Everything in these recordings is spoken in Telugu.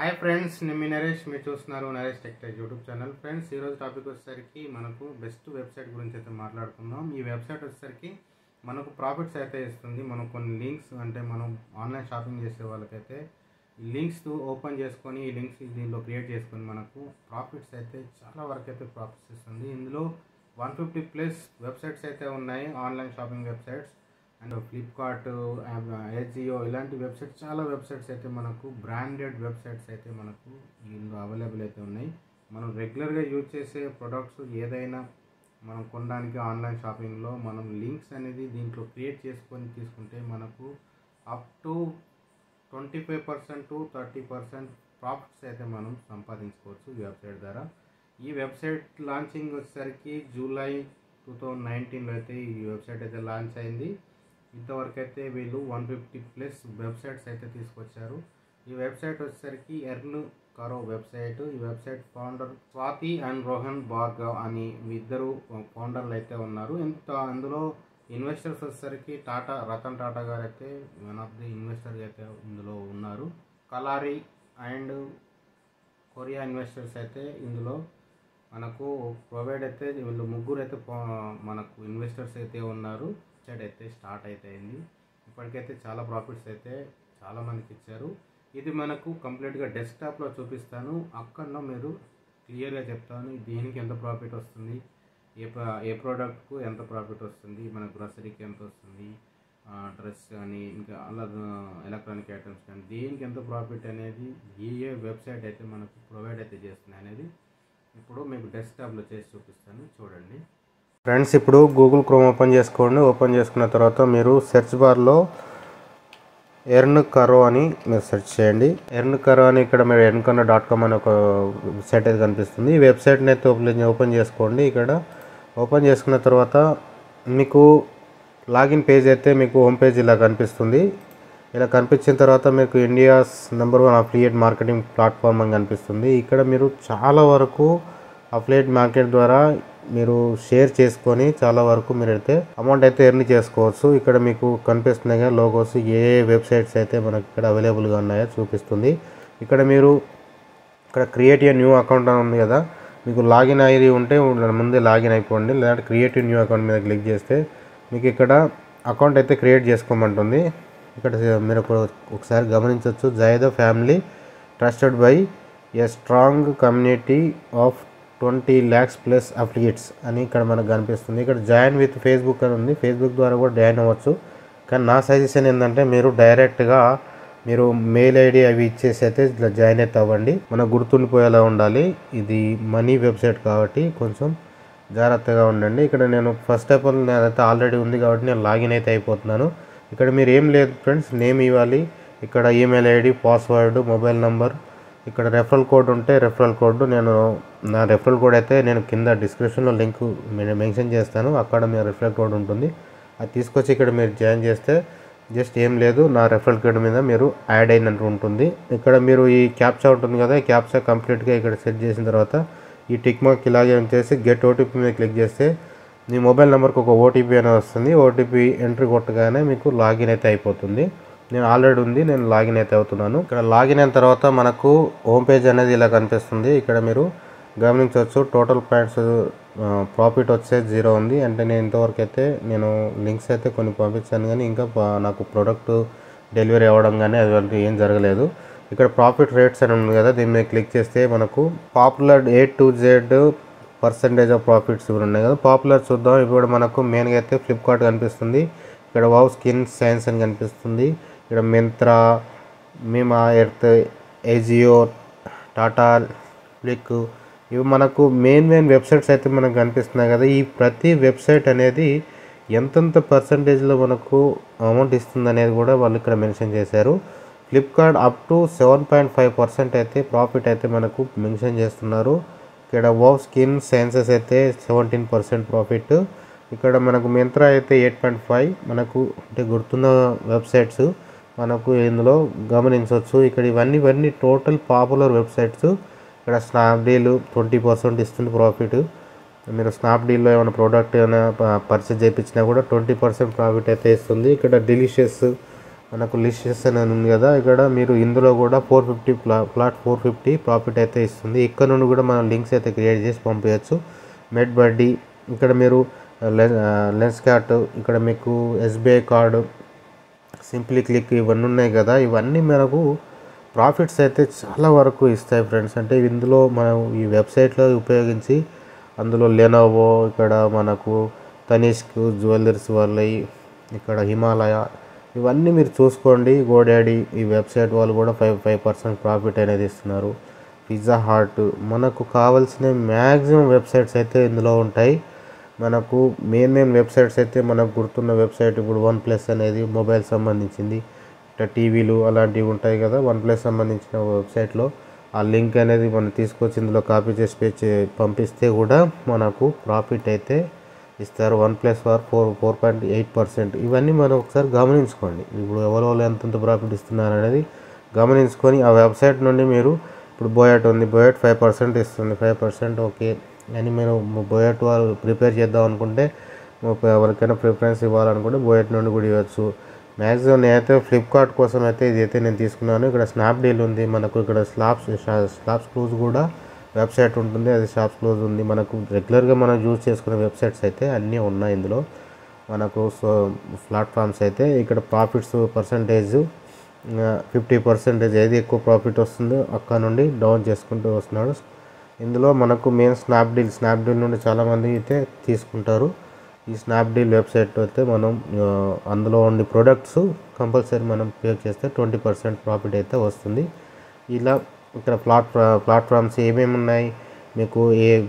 హాయ్ ఫ్రెండ్స్, నేను మీ నరేష్. మీరు చూస్తున్నారు Naresh tech YouTube channel. Friends, ఈరోజు టాపిక్ వచ్చేసరికి మనకు బెస్ట్ వెబ్సైట్ గురించి అయితే మాట్లాడుకుందాం. ఈ వెబ్సైట్ వచ్చేసరికి మనకు ప్రాఫిట్స్ అయితే ఇస్తుంది. మనం కొన్ని లింక్స్ అంటే మనం ఆన్లైన్ షాపింగ్ చేసే వాళ్ళకైతే ఈ లింక్స్ ఓపెన్ చేసుకొని ఈ లింక్స్ దీనిలో క్రియేట్ చేసుకొని మనకు ప్రాఫిట్స్ అయితే చాలా వరకు అయితే ప్రాఫిట్స్ ఇస్తుంది. ఇందులో 150+ వెబ్సైట్స్ అయితే ఉన్నాయి, online shopping websites. And Flipkart, Ajio ఇలాంటి వెబ్సైట్స్, చాలా వెబ్సైట్స్ అయితే మనకు బ్రాండెడ్ వెబ్సైట్స్ అయితే మనకు ఇందులో అవైలబుల్ అయితే ఉన్నాయి. మనం రెగ్యులర్గా యూజ్ చేసే ప్రొడక్ట్స్ ఏదైనా మనం కొనడానికి ఆన్లైన్ షాపింగ్లో మనం లింక్స్ అనేది దీంట్లో క్రియేట్ చేసుకొని తీసుకుంటే మనకు అప్ టు 25% to 30% ప్రాఫిట్స్ అయితే మనం సంపాదించుకోవచ్చు ఈ వెబ్సైట్ ద్వారా. ఈ వెబ్సైట్ లాంచింగ్ వచ్చేసరికి జూలై 2019లో అయితే ఈ వెబ్సైట్ అయితే లాంచ్ అయింది. ఇంతవరకు అయితే వీళ్ళు 150+ వెబ్సైట్స్ అయితే తీసుకొచ్చారు. ఈ వెబ్సైట్ వచ్చేసరికి ఎర్న్కారో వెబ్సైట్. ఈ website founder Swathi and Rohan Bhargav అని ఇద్దరు ఫౌండర్లు అయితే ఉన్నారు. అందులో ఇన్వెస్టర్స్ వచ్చేసరికి రతన్ టాటా గారు అయితే వన్ ఆఫ్ ది ఇన్వెస్టర్ అయితే ఇందులో ఉన్నారు. కలారి అండ్ కొరియా ఇన్వెస్టర్స్ అయితే ఇందులో మనకు ప్రొవైడ్ అయితే వీళ్ళు ముగ్గురు అయితే మనకు ఇన్వెస్టర్స్ అయితే ఉన్నారు. వెబ్సైట్ అయితే స్టార్ట్ అయితే అయింది. ఇప్పటికైతే చాలా ప్రాఫిట్స్ అయితే చాలా మందికి ఇచ్చారు. ఇది మనకు కంప్లీట్గా డెస్క్టాప్లో చూపిస్తాను. అక్కడ మీరు క్లియర్గా చెప్తాను దీనికి ఎంత ప్రాఫిట్ వస్తుంది, ఏ ప్రోడక్ట్కు ఎంత ప్రాఫిట్ వస్తుంది, మన గ్రోసరీకి ఎంత వస్తుంది, డ్రెస్ కానీ ఇంకా అలా ఎలక్ట్రానిక్ ఐటమ్స్ కానీ దీనికి ఎంత ప్రాఫిట్ అనేది ఏ వెబ్సైట్ అయితే మనకు ప్రొవైడ్ అయితే చేస్తుంది అనేది ఇప్పుడు మీకు డెస్క్టాప్లో చేసి చూపిస్తాను, చూడండి. ఫ్రెండ్స్, ఇప్పుడు గూగుల్ క్రోమ్ ఓపెన్ చేసుకోండి. ఓపెన్ చేసుకున్న తర్వాత మీరు సెర్చ్ బార్లో ఎర్న్కారో అని మీరు సెర్చ్ చేయండి. ఎర్న్కారో అని ఇక్కడ మీరు earnkaro.com అని ఒక వెబ్సైట్ అయితే కనిపిస్తుంది. ఈ వెబ్సైట్ని అయితే ఓపెన్ చేసుకోండి. ఇక్కడ ఓపెన్ చేసుకున్న తర్వాత మీకు లాగిన్ పేజ్ అయితే మీకు హోమ్ పేజ్ ఇలా కనిపిస్తుంది. ఇలా కనిపించిన తర్వాత మీకు ఇండియాస్ #1 అఫిలియేట్ మార్కెటింగ్ ప్లాట్ఫామ్ అని కనిపిస్తుంది. ఇక్కడ మీరు చాలా వరకు అఫిలియేట్ మార్కెట్ ద్వారా మీరు షేర్ చేసుకొని చాలా వరకు మీరైతే అమౌంట్ అయితే ఎర్న్ చేసుకోవచ్చు. ఇక్కడ మీకు కనిపిస్తున్నాయి లోగోస్, ఏ వెబ్సైట్స్ అయితే మనకి ఇక్కడ అవైలబుల్గా ఉన్నాయో చూపిస్తుంది. ఇక్కడ మీరు ఇక్కడ క్రియేట్ ఏ న్యూ అకౌంట్ అని ఉంది కదా, మీకు లాగిన్ ఐడి ఉంటే ముందే లాగిన్ అయిపోండి. లేదంటే క్రియేట్ న్యూ అకౌంట్ మీద క్లిక్ చేస్తే మీకు ఇక్కడ అకౌంట్ అయితే క్రియేట్ చేసుకోమంటుంది. ఇక్కడ మీరు ఒకసారి గమనించవచ్చు, జైద family trusted by a strong community of 20 lakhs+ affiliates అని ఇక్కడ మనకు కనిపిస్తుంది. ఇక్కడ జాయిన్ విత్ ఫేస్బుక్ అని ఉంది, ఫేస్బుక్ ద్వారా కూడా జాయిన్ అవ్వచ్చు. కానీ నా సజెషన్ ఏంటంటే మీరు డైరెక్ట్గా మీరు మెయిల్ ఐడి అవి ఇచ్చేసి అయితే ఇట్లా జాయిన్ అయితే అవ్వండి. మనకు గుర్తుండిపోయేలా ఉండాలి. ఇది మనీ వెబ్సైట్ కాబట్టి కొంచెం జాగ్రత్తగా ఉండండి. ఇక్కడ నేను ఫస్ట్ ఆఫ్ ఆల్ నేనైతే ఆల్రెడీ ఉంది కాబట్టి నేను లాగిన్ అయితే అయిపోతున్నాను. ఇక్కడ మీరు ఏం లేదు ఫ్రెండ్స్, నేమ్ ఇవ్వాలి, ఇక్కడ email ID, password, mobile number, ఇక్కడ రెఫరల్ కోడ్ ఉంటే రెఫరల్ కోడ్, నా రెఫరల్ కోడ్ అయితే నేను కింద డిస్క్రిప్షన్లో లింక్ మెన్షన్ చేస్తాను. అక్కడ మీ రెఫరల్ కోడ్ ఉంటుంది, అది తీసుకొచ్చి ఇక్కడ మీరు జాయిన్ చేస్తే జస్ట్ ఏం లేదు, నా రెఫరల్ కోడ్ మీద మీరు యాడ్ అయినట్టు ఉంటుంది. ఇక్కడ మీరు ఈ క్యాప్చా ఉంటుంది కదా, ఈ క్యాప్చా కంప్లీట్గా ఇక్కడ సెట్ చేసిన తర్వాత ఈ టిక్ మార్క్ ఇలాగే ఉంచేసి గెట్ ఓటీపీ మీద క్లిక్ చేస్తే మీ మొబైల్ నెంబర్కి ఒక ఓటీపీ అనేది వస్తుంది. ఓటీపీ ఎంట్రీ కొట్టగానే మీకు లాగిన్ అయితే అయిపోతుంది. నేను ఆల్రెడీ ఉంది, నేను లాగిన్ అయితే అవుతున్నాను. ఇక్కడ లాగిన్ అయిన తర్వాత మనకు హోమ్ పేజ్ అనేది ఇలా కనిపిస్తుంది. ఇక్కడ మీరు గమనించవచ్చు టోటల్ పాయింట్స్ ప్రాఫిట్ వచ్చే 0 ఉంది. అంటే నేను ఇంతవరకు అయితే నేను లింక్స్ అయితే కొన్ని పంపించాను, కానీ ఇంకా నాకు ప్రోడక్ట్ డెలివరీ అవ్వడం కానీ అది ఏం జరగలేదు. ఇక్కడ ప్రాఫిట్ రేట్స్ అని ఉంది కదా, దీని మీద క్లిక్ చేస్తే మనకు popular A to Z % of profits ఉన్నాయి కదా. పాపులర్ చూద్దాం. ఇప్పుడు మనకు మెయిన్గా అయితే ఫ్లిప్కార్ట్ కనిపిస్తుంది, ఇక్కడ వావ్ స్కిన్ సైన్స్ అని కనిపిస్తుంది, ఇక్కడ మింత్రా, మీమా ఎర్త్, ఏజియో, టాటా క్లిక్, ఇవి మనకు మెయిన్ వెబ్సైట్స్ అయితే మనకు కనిపిస్తున్నాయి కదా. ఈ ప్రతి వెబ్సైట్ అనేది ఎంతెంత పర్సంటేజ్లో మనకు అమౌంట్ ఇస్తుంది అనేది కూడా వాళ్ళు ఇక్కడ మెన్షన్ చేశారు. ఫ్లిప్కార్ట్ అప్ టు 7.5% అయితే ప్రాఫిట్ అయితే మనకు మెన్షన్ చేస్తున్నారు. ఇక్కడ వావ్ స్కిన్ సైన్సెస్ అయితే 17% ప్రాఫిట్. ఇక్కడ మనకు మింత్రా అయితే 8.5 మనకు అంటే గుర్తున్న వెబ్సైట్స్ మనకు ఇందులో గమనించవచ్చు. ఇక్కడ ఇవన్నీ టోటల్ పాపులర్ వెబ్సైట్స్. ఇక్కడ స్నాప్డీల్ 20% ఇస్తుంది ప్రాఫిట్. మీరు స్నాప్డీల్లో ఏమైనా ప్రోడక్ట్ ఏమైనా పర్చేజ్ చేయించినా కూడా 20% ప్రాఫిట్ అయితే ఇస్తుంది. ఇక్కడ డెలిషియస్ మనకు లిస్టెస్ అని ఉంది కదా, ఇక్కడ మీరు ఇందులో కూడా 450 ప్లాట్ 450 ప్రాఫిట్ అయితే ఇస్తుంది. ఇక్కడ నుండి కూడా మనం లింక్స్ అయితే క్రియేట్ చేసి పంపించవచ్చు. మెడ్ బడ్డీ, ఇక్కడ మీరు లెన్స్ కార్ట్, ఇక్కడ మీకు ఎస్బీఐ కార్డు, సింప్లీ క్లిక్ ఇవన్నీ ఉన్నాయి కదా, ఇవన్నీ మనకు ప్రాఫిట్స్ అయితే చాలా వరకు ఇస్తాయి ఫ్రెండ్స్. అంటే ఇందులో మనం ఈ వెబ్సైట్లో ఉపయోగించి అందులో లెనోవో, ఇక్కడ మనకు తనిష్క్ జ్యువెలర్స్ వాళ్ళవి, ఇక్కడ హిమాలయ, ఇవన్నీ మీరు చూసుకోండి. గోడాడీ ఈ వెబ్సైట్ వాళ్ళు కూడా 5% ప్రాఫిట్ అనేది ఇస్తున్నారు. పిజ్జా హాట్, మనకు కావాల్సిన మ్యాక్సిమం వెబ్సైట్స్ అయితే ఇందులో ఉంటాయి. మనకు మెయిన్ వెబ్సైట్స్ అయితే మనకు గుర్తున్న వెబ్సైట్ ఇప్పుడు OnePlus అనేది మొబైల్ సంబంధించింది, ఇట్లా టీవీలు అలాంటివి ఉంటాయి కదా, OnePlus సంబంధించిన వెబ్సైట్లో ఆ లింక్ అనేది మనం తీసుకొచ్చి ఇందులో కాపీ చేసి పంపిస్తే కూడా మనకు ప్రాఫిట్ అయితే ఇస్తారు. OnePlus వారు 4.8%. ఇవన్నీ మనం ఒకసారి గమనించుకోండి. ఇప్పుడు ఎవరు ఎంత ప్రాఫిట్ ఇస్తున్నారు అనేది గమనించుకొని ఆ వెబ్సైట్ నుండి మీరు ఇప్పుడు బోయట్ ఉంది, బోయట్ 5% ఇస్తుంది, 5% ఓకే అని మీరు బోయట్ వాళ్ళు ప్రిపేర్ చేద్దాం అనుకుంటే, ఎవరికైనా ప్రిఫరెన్స్ ఇవ్వాలనుకుంటే బోయట్ నుండి కూడా ఇవ్వచ్చు. మ్యాక్సిమం నేనైతే ఫ్లిప్కార్ట్ కోసం అయితే ఇదైతే నేను తీసుకున్నాను. ఇక్కడ స్నాప్డీల్ ఉంది, మనకు ఇక్కడ స్లాప్స్ క్లూజ్ కూడా వెబ్సైట్ ఉంటుంది, అది షాప్స్ క్లోజ్ ఉంది. మనకు రెగ్యులర్గా మనం యూజ్ చేసుకునే వెబ్సైట్స్ అయితే అన్నీ ఉన్నాయి ఇందులో మనకు. సో ప్లాట్ఫామ్స్ అయితే ఇక్కడ ప్రాఫిట్స్ పర్సంటేజ్ 50% ఏది ఎక్కువ ప్రాఫిట్ వస్తుందో అక్కడ నుండి డౌన్ చేసుకుంటూ వస్తున్నాడు. ఇందులో మనకు మెయిన్ స్నాప్డీల్ నుండి చాలామంది అయితే తీసుకుంటారు. ఈ స్నాప్డీల్ వెబ్సైట్ అయితే మనం అందులో ఉండి ప్రొడక్ట్స్ కంపల్సరీ మనం పే చేస్తే 20% ప్రాఫిట్ అయితే వస్తుంది. ఇలా ఇక్కడ ప్లాట్ఫామ్స్ ఏమేమి ఉన్నాయి మీకు,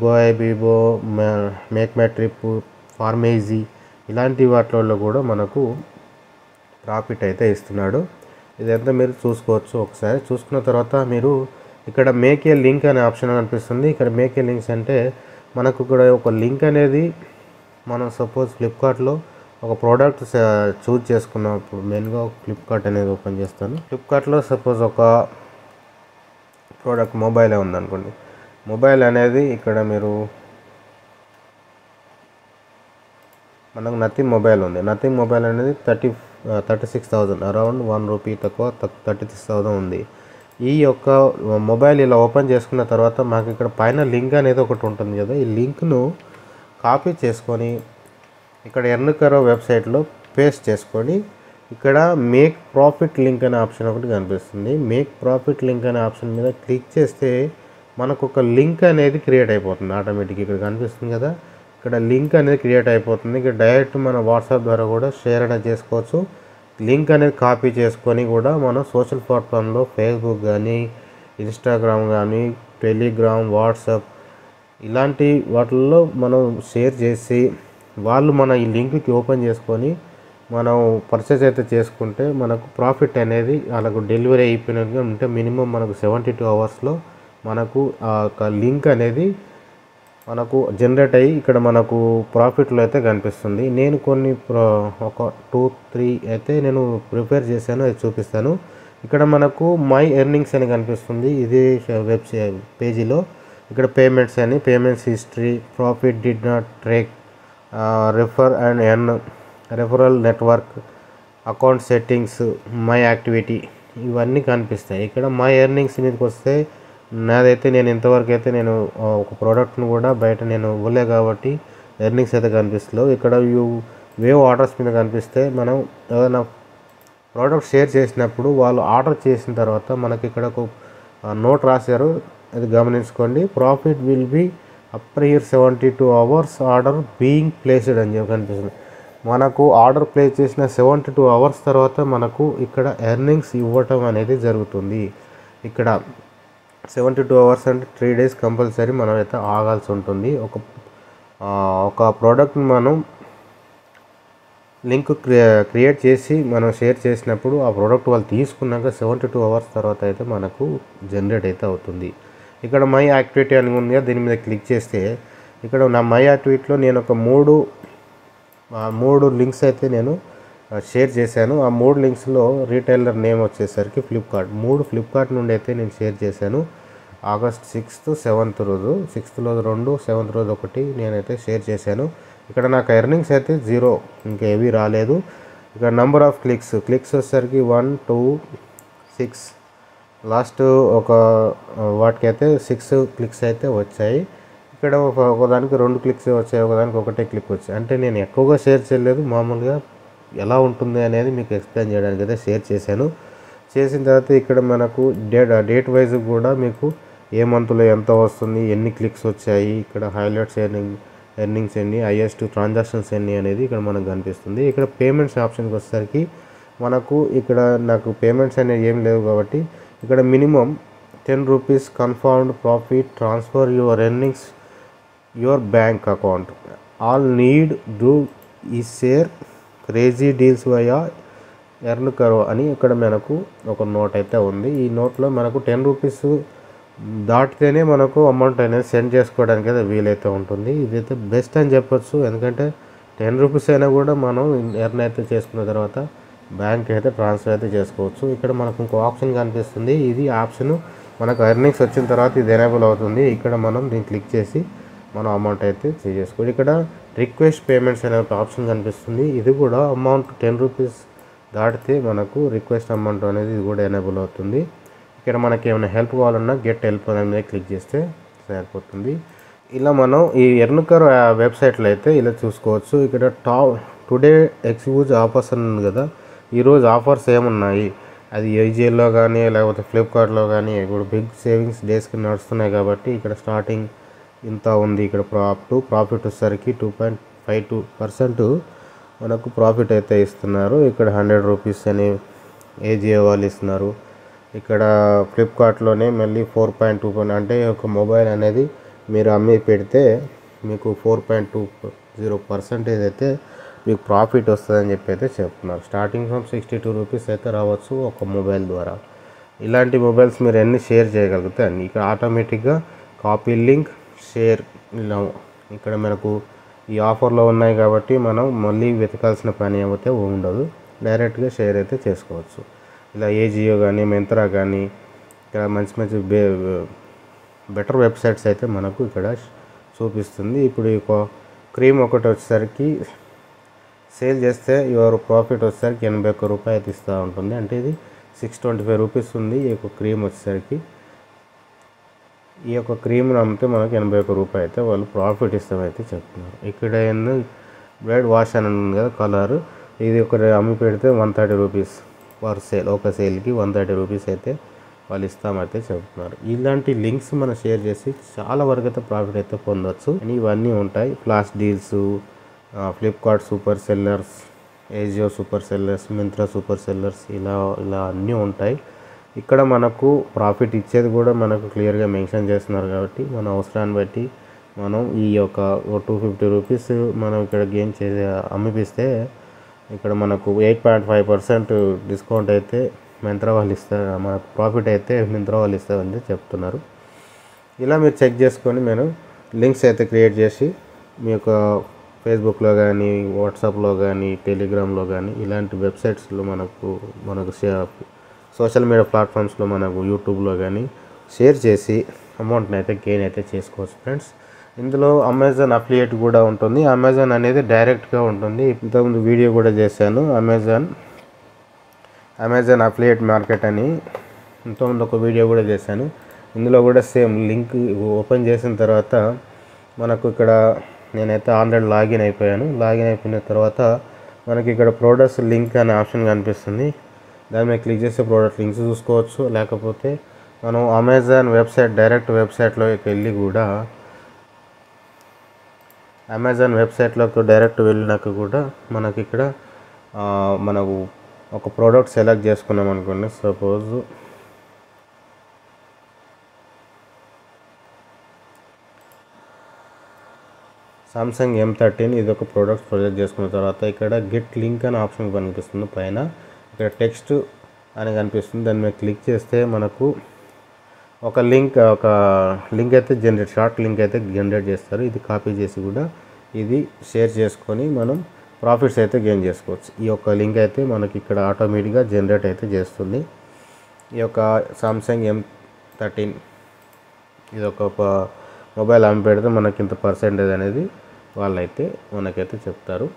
గోఐబీబో, మేక్ మై ట్రిప్, ఫార్మేజీ, ఇలాంటి వాటిల్లో కూడా మనకు ప్రాఫిట్ అయితే ఇస్తున్నాడు. ఇదంతా మీరు చూసుకోవచ్చు. ఒకసారి చూసుకున్న తర్వాత మీరు ఇక్కడ మేక్ ఏ లింక్ అనే ఆప్షన్ కనిపిస్తుంది. ఇక్కడ మేక్ ఏ లింక్స్ అంటే మనకు ఇక్కడ ఒక లింక్ అనేది మనం సపోజ్ ఫ్లిప్కార్ట్లో ఒక ప్రోడక్ట్ చూజ్ చేసుకున్నప్పుడు, మెయిన్గా ఫ్లిప్కార్ట్ అనేది ఓపెన్ చేస్తాను. ఫ్లిప్కార్ట్లో సపోజ్ ఒక ప్రోడక్ట్ మొబైల్ ఉందనుకోండి, మొబైల్ అనేది ఇక్కడ మీరు మనకు నథింగ్ మొబైల్ ఉంది. నథింగ్ మొబైల్ అనేది 36,000, అరౌండ్ 1 రూపీ తక్కువ 36,000 ఉంది. ఈ యొక్క మొబైల్ ఇలా ఓపెన్ చేసుకున్న తర్వాత మాకు ఇక్కడ పైన లింక్ అనేది ఒకటి ఉంటుంది కదా, ఈ లింక్ను కాపీ చేసుకొని ఇక్కడ ఎర్న్కారో వెబ్సైట్లో పేస్ట్ చేసుకొని ఇక్కడ మేక్ ప్రాఫిట్ లింక్ అనే ఆప్షన్ ఒకటి కనిపిస్తుంది. మేక్ ప్రాఫిట్ లింక్ అనే ఆప్షన్ మీద క్లిక్ చేస్తే మనకు ఒక లింక్ అనేది క్రియేట్ అయిపోతుంది ఆటోమేటిక్. ఇక్కడ కనిపిస్తుంది కదా, ఇక్కడ లింక్ అనేది క్రియేట్ అయిపోతుంది. ఇక్కడ డైరెక్ట్ మన వాట్సాప్ ద్వారా కూడా షేర్ అనేది చేసుకోవచ్చు. లింక్ అనేది కాపీ చేసుకొని కూడా మనం సోషల్ ప్లాట్ఫామ్లో ఫేస్బుక్ కానీ, ఇన్స్టాగ్రామ్ కానీ, టెలిగ్రామ్, వాట్సాప్ ఇలాంటి వాటిల్లో మనం షేర్ చేసి వాళ్ళు మన ఈ లింక్కి ఓపెన్ చేసుకొని మనం పర్చేజ్ అయితే చేసుకుంటే మనకు ప్రాఫిట్ అనేది వాళ్ళకు డెలివరీ అయిపోయినట్టుగా ఉంటే మినిమం మనకు 72 అవర్స్లో మనకు ఆ యొక్క లింక్ అనేది మనకు జనరేట్ అయ్యి ఇక్కడ మనకు ప్రాఫిట్లో అయితే కనిపిస్తుంది. నేను కొన్ని ఒక 2-3 అయితే నేను ప్రిపేర్ చేశాను, అది చూపిస్తాను. ఇక్కడ మనకు మై ఎర్నింగ్స్ అని కనిపిస్తుంది ఇదే వెబ్సైట్ పేజీలో. ఇక్కడ payments history, profit did not track, refer and earn, referral network, account settings, my activity, ఇవన్నీ కనిపిస్తాయి. ఇక్కడ మై ఎర్నింగ్స్ మీదకి వస్తే నాదైతే నేను ఇంతవరకు అయితే నేను ఒక ప్రోడక్ట్ను కూడా బయట నేను ఇవ్వలే కాబట్టి ఎర్నింగ్స్ అయితే కనిపిస్తలేవు. ఇక్కడ వేవ్ ఆర్డర్స్ మీద కనిపిస్తే మనం ఏదైనా ప్రోడక్ట్ షేర్ చేసినప్పుడు వాళ్ళు ఆర్డర్ చేసిన తర్వాత మనకి ఇక్కడ ఒక నోట్ రాశారు, అది గమనించుకోండి. Profit will be upper here 72 hours order being placed అని చెప్పి కనిపిస్తుంది. మనకు ఆర్డర్ ప్లేస్ చేసిన 72 అవర్స్ తర్వాత మనకు ఇక్కడ ఎర్నింగ్స్ ఇవ్వటం అనేది జరుగుతుంది. ఇక్కడ 72 అవర్స్ అంటే 3 days కంపల్సరీ మనం అయితే ఆగాల్సి ఉంటుంది. ఒక ప్రోడక్ట్ని మనం లింక్ క్రియేట్ చేసి మనం షేర్ చేసినప్పుడు ఆ ప్రోడక్ట్ వాళ్ళు తీసుకున్నాక 72 అవర్స్ తర్వాత అయితే మనకు జనరేట్ అయితే అవుతుంది. ఇక్కడ మై యాక్టివిటీ అని ఉంది, దీని మీద క్లిక్ చేస్తే ఇక్కడ నా మై యాక్టివిటీలో నేను ఒక మూడు లింక్స్ అయితే నేను షేర్ చేశాను. ఆ 3 లింక్స్లో రీటైలర్ నేమ్ వచ్చేసరికి ఫ్లిప్కార్ట్, 3 ఫ్లిప్కార్ట్ నుండి అయితే నేను షేర్ చేశాను. ఆగస్ట్ 6th 7th రోజు, 6th రోజు 2, 7th రోజు 1 నేనైతే షేర్ చేశాను. ఇక్కడ నాకు ఎర్నింగ్స్ అయితే 0, ఇంకా ఏవి రాలేదు. ఇక నెంబర్ ఆఫ్ క్లిక్స్ వచ్చేసరికి 1 2 6 లాస్ట్ ఒక వాటికైతే 6 క్లిక్స్ అయితే వచ్చాయి. ఇక్కడ ఒకదానికి 2 క్లిక్స్ వచ్చాయి, ఒకదానికి ఒకటే క్లిక్ వచ్చాయి. అంటే నేను ఎక్కువగా షేర్ చేయలేదు, మామూలుగా ఎలా ఉంటుంది అనేది మీకు ఎక్స్ప్లెయిన్ చేయడానికి అయితే షేర్ చేశాను. చేసిన తర్వాత ఇక్కడ మనకు డేట్ వైజ్ కూడా మీకు ఏ మంత్లో ఎంత వస్తుంది, ఎన్ని క్లిక్స్ వచ్చాయి, ఇక్కడ హైలైట్స్ ఎర్నింగ్స్ ఎన్ని, హైయెస్ట్ ట్రాన్సాక్షన్స్ ఎన్ని అనేది ఇక్కడ మనకు కనిపిస్తుంది. ఇక్కడ పేమెంట్స్ ఆప్షన్కి వచ్చేసరికి మనకు ఇక్కడ నాకు పేమెంట్స్ అనేవి ఏం లేవు కాబట్టి ఇక్కడ minimum 10 rupees confirmed profit transfer your earnings your bank account all need do ఈ షేర్ క్రేజీ డీల్స్ వయా ఎర్న్కరో అని ఇక్కడ మనకు ఒక నోట్ అయితే ఉంది. ఈ నోట్లో మనకు 10 రూపీస్ దాటితేనే మనకు అమౌంట్ అనేది సెండ్ చేసుకోవడానికి అయితే వీలైతే ఉంటుంది. ఇదైతే బెస్ట్ అని చెప్పొచ్చు, ఎందుకంటే 10 రూపీస్ అయినా కూడా మనం ఎర్న్ అయితే చేసుకున్న తర్వాత బ్యాంక్ అయితే ట్రాన్స్ఫర్ అయితే చేసుకోవచ్చు. ఇక్కడ మనకు ఇంకో ఆప్షన్ కనిపిస్తుంది. ఇది ఆప్షన్ మనకు ఎర్నింగ్స్ వచ్చిన తర్వాత ఇది ఎనేబుల్ అవుతుంది. ఇక్కడ మనం దీన్ని క్లిక్ చేసి మనం అమౌంట్ అయితే చేసుకోవచ్చు. ఇక్కడ రిక్వెస్ట్ పేమెంట్స్ అనే ఒక ఆప్షన్ కనిపిస్తుంది. ఇది కూడా అమౌంట్ 10 రూపీస్ దాటితే మనకు రిక్వెస్ట్ అమౌంట్ అనేది ఇది కూడా ఎనేబుల్ అవుతుంది. ఇక్కడ మనకి ఏమైనా హెల్ప్ కావాలన్నా గెట్ హెల్ప్ అనేది క్లిక్ చేస్తే సరిపోతుంది. ఇలా మనం ఈ ఎర్న్కరో వెబ్సైట్లో అయితే ఇలా చూసుకోవచ్చు. ఇక్కడ టుడే ఎక్స్క్లూజివ్ ఆఫర్స్ అని ఉంది కదా, ఈరోజు ఆఫర్స్ ఏమున్నాయి, అది ఏజీఎల్లో కానీ లేకపోతే ఫ్లిప్కార్ట్లో కానీ ఇప్పుడు బిగ్ సేవింగ్స్ డేస్కి నడుస్తున్నాయి కాబట్టి ఇక్కడ స్టార్టింగ్ ఇంత ఉంది. ఇక్కడ ప్రాఫిట్ వచ్చేసరికి 2.52% మనకు ప్రాఫిట్ అయితే ఇస్తున్నారు. ఇక్కడ 100 రూపీస్ అని ఏజీఏ వాళ్ళు ఇస్తున్నారు. ఇక్కడ ఫ్లిప్కార్ట్లోనే మళ్ళీ 4.2 అంటే ఒక మొబైల్ అనేది మీరు అమ్మి పెడితే మీకు 4.20% అయితే మీకు ప్రాఫిట్ వస్తుందని చెప్పి అయితే చెప్తున్నారు. స్టార్టింగ్ ఫ్రమ్ 62 రూపీస్ అయితే రావచ్చు ఒక మొబైల్ ద్వారా. ఇలాంటి మొబైల్స్ మీరు ఎన్ని షేర్ చేయగలిగితే అన్ని ఇక్కడ ఆటోమేటిక్గా కాపీ లింక్ షేర్ ఇలా ఇక్కడ మనకు ఈ ఆఫర్లో ఉన్నాయి కాబట్టి మనం మళ్ళీ వెతకాల్సిన పని ఏమైతే ఉండదు, డైరెక్ట్గా షేర్ అయితే చేసుకోవచ్చు. ఇలా ఏజియో కానీ మింత్రా కానీ ఇక్కడ మంచి మంచి బెటర్ వెబ్సైట్స్ అయితే మనకు ఇక్కడ చూపిస్తుంది. ఇప్పుడు ఈ క్రీమ్ ఒకటి వచ్చేసరికి సేల్ చేస్తే యువర్ ప్రాఫిట్ వచ్చేసరికి 81 రూపాయలు అయితే ఇస్తూ ఉంటుంది. అంటే ఇది 625 రూపీస్ ఉంది. ఈ యొక్క క్రీమ్ వచ్చేసరికి ఈ యొక్క క్రీమ్ని అమ్మితే మనకు 81 రూపాయలు అయితే వాళ్ళు ప్రాఫిట్ ఇస్తామైతే చెప్తున్నారు. ఇక్కడ ఏందో బ్రైడ్ వాష్ అని ఉంది కదా కలర్, ఇది ఒక అమ్మి పెడితే 130 రూపీస్ పర్ సేల్, ఒక సేల్కి 130 రూపీస్ అయితే వాళ్ళు ఇస్తామైతే చెప్తున్నారు. ఇలాంటి లింక్స్ మనం షేర్ చేసి చాలా వరకు అయితే ప్రాఫిట్ అయితే పొందవచ్చు. అని ఇవన్నీ ఉంటాయి. Flash deals, Flipkart super sellers, Ajio super sellers, Myntra super sellers ఇలా అన్నీ ఉంటాయి. ఇక్కడ మనకు ప్రాఫిట్ ఇచ్చేది కూడా మనకు క్లియర్గా మెన్షన్ చేస్తున్నారు కాబట్టి మన అవసరాన్ని బట్టి మనం ఈ యొక్క 250 రూపీస్ మనం ఇక్కడ గెయిన్ చేసి అమ్మిపిస్తే ఇక్కడ మనకు 8.5% డిస్కౌంట్ అయితే మింత్రా వాళ్ళు ఇస్తారు, మనకు ప్రాఫిట్ అయితే మింత్రా వాళ్ళు ఇస్తారని చెప్తున్నారు. ఇలా మీరు చెక్ చేసుకొని నేను లింక్స్ అయితే క్రియేట్ చేసి మీ యొక్క ఫేస్బుక్లో కానీ వాట్సాప్లో కానీ టెలిగ్రామ్లో కానీ ఇలాంటి వెబ్సైట్స్లో మనకు సోషల్ మీడియా ప్లాట్ఫామ్స్లో మనకు యూట్యూబ్లో కానీ షేర్ చేసి అమౌంట్ని అయితే గెయిన్ అయితే చేసుకోవచ్చు ఫ్రెండ్స్. ఇందులో అమెజాన్ అఫిలియేట్ కూడా ఉంటుంది. అమెజాన్ అనేది డైరెక్ట్గా ఉంటుంది. ఇంతకుముందు వీడియో కూడా చేశాను అమెజాన్ అఫిలియేట్ మార్కెట్ అని ఇంతకుముందు ఒక వీడియో కూడా చేశాను. ఇందులో కూడా సేమ్ లింక్ ఓపెన్ చేసిన తర్వాత మనకు ఇక్కడ నేనైతే ఆల్రెడీ లాగిన్ అయిపోయాను. లాగిన్ అయిపోయిన తర్వాత మనకి ఇక్కడ ప్రోడక్ట్స్ లింక్ అనే ఆప్షన్ కనిపిస్తుంది. దాని మీద క్లిక్ చేస్తే ప్రోడక్ట్ లింక్స్ చూసుకోవచ్చు. లేకపోతే మనం అమెజాన్ వెబ్సైట్ డైరెక్ట్ వెబ్సైట్లోకి వెళ్ళి కూడా అమెజాన్ వెబ్సైట్లోకి డైరెక్ట్ వెళ్ళినాక కూడా మనకి ఇక్కడ మనకు ఒక ప్రోడక్ట్ సెలెక్ట్ చేసుకున్నాం అనుకోండి. సపోజ్ సామ్సంగ్ M13 ఇది ఒక ప్రోడక్ట్ సెలెక్ట్ చేసుకున్న తర్వాత ఇక్కడ గెట్ లింక్ అనే ఆప్షన్ కనిపిస్తుంది పైన. ఇక్కడ టెక్స్ట్ అని కనిపిస్తుంది. దాని మీద క్లిక్ చేస్తే మనకు ఒక లింక్ అయితే షార్ట్ లింక్ అయితే జనరేట్ చేస్తారు. ఇది కాపీ చేసి కూడా ఇది షేర్ చేసుకొని మనం ప్రాఫిట్స్ అయితే గెయిన్ చేసుకోవచ్చు. ఈ యొక్క లింక్ అయితే మనకి ఇక్కడ ఆటోమేటిక్గా జనరేట్ అయితే చేస్తుంది. ఈ యొక్క సామ్సంగ్ M13 ఇది ఒక మొబైల్ అమ్మి పెడితే మనకి ఇంత పర్సెంటేజ్ అనేది వాళ్ళైతే మనకైతే చెప్తారు.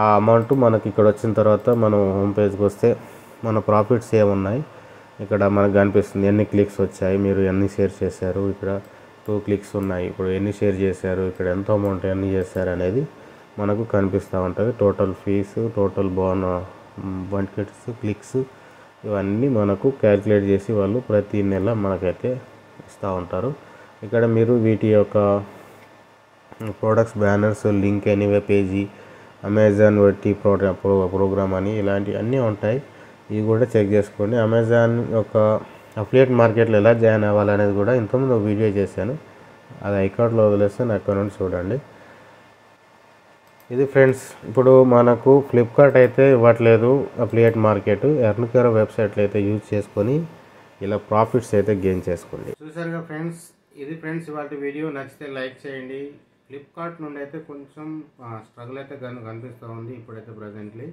ఆ అమౌంట్ మనకి ఇక్కడ వచ్చిన తర్వాత మనం హోమ్ పేజ్కి వస్తే మన ప్రాఫిట్స్ ఏమున్నాయి ఇక్కడ మనకు కనిపిస్తుంది. ఎన్ని క్లిక్స్ వచ్చాయి, మీరు ఎన్ని షేర్ చేశారు, ఇక్కడ 2 క్లిక్స్ ఉన్నాయి, ఇప్పుడు ఎన్ని షేర్ చేశారు, ఇక్కడ ఎంత అమౌంట్ ఎన్ని చేశారు అనేది మనకు కనిపిస్తూ ఉంటుంది. టోటల్ ఫీజు, టోటల్ బంకెట్స్, క్లిక్స్ ఇవన్నీ మనకు క్యాలిక్యులేట్ చేసి వాళ్ళు ప్రతి నెల మనకైతే ఇస్తూ ఉంటారు. ఇక్కడ మీరు వీటి యొక్క products banners, link anyway page, Amazon వట్టి ప్రోగ్రామ్ అని ఇలాంటివి అన్నీ ఉంటాయి. ఇవి కూడా చెక్ చేసుకోండి. అమెజాన్ యొక్క అఫిలియేట్ మార్కెట్లో ఎలా జాయిన్ అవ్వాలనేది కూడా ఇంతకుముందు ఒక వీడియో చేశాను, అది ఐకార్డ్లో వదిలేస్తే నా అక్కడ నుండి చూడండి. ఇది ఫ్రెండ్స్, ఇప్పుడు మనకు ఫ్లిప్కార్ట్ అయితే ఇవ్వట్లేదు అఫిలియేట్ మార్కెట్. ఎర్న్కారో వెబ్సైట్లో అయితే యూజ్ చేసుకొని ఇలా ప్రాఫిట్స్ అయితే గెయిన్ చేసుకోండి. చూసారుగా ఫ్రెండ్స్, ఇది ఫ్రెండ్స్ ఇవాళ వీడియో. నచ్చితే లైక్ చేయండి. ఫ్లిప్కార్ట్ నుండి అయితే కొంచెం స్ట్రగుల్ అయితే కనిపిస్తూ ఉంది ఇప్పుడైతే ప్రజెంట్లీ.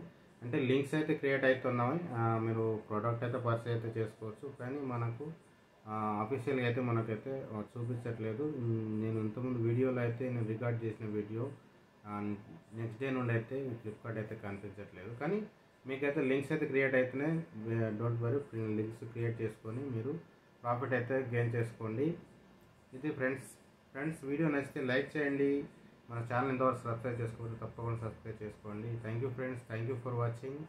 అంటే లింక్స్ అయితే క్రియేట్ అవుతున్నాయి, మీరు ప్రోడక్ట్ అయితే పర్చేస్ అయితే చేసుకోవచ్చు, కానీ మనకు అఫీషియల్గా అయితే మనకైతే చూపించట్లేదు. నేను ఇంతకుముందు వీడియోలో అయితే నేను రికార్డ్ చేసిన వీడియో నెక్స్ట్ డే నుండి అయితే ఫ్లిప్కార్ట్ అయితే కనిపించట్లేదు, కానీ మీకైతే లింక్స్ అయితే క్రియేట్ అవుతున్నాయి. డోంట్ వరీ, లింక్స్ క్రియేట్ చేసుకొని మీరు ప్రాఫిట్ అయితే గెయిన్ చేసుకోండి. ఇది ఫ్రెండ్స్ వీడియో నచ్చితే లైక్ చేయండి. మన ఛానల్ ఇంతవరకు సబ్స్క్రైబ్ చేసుకోవాలి, తప్పకుండా సబ్స్క్రైబ్ చేసుకోండి. Thank you friends, thank you for watching.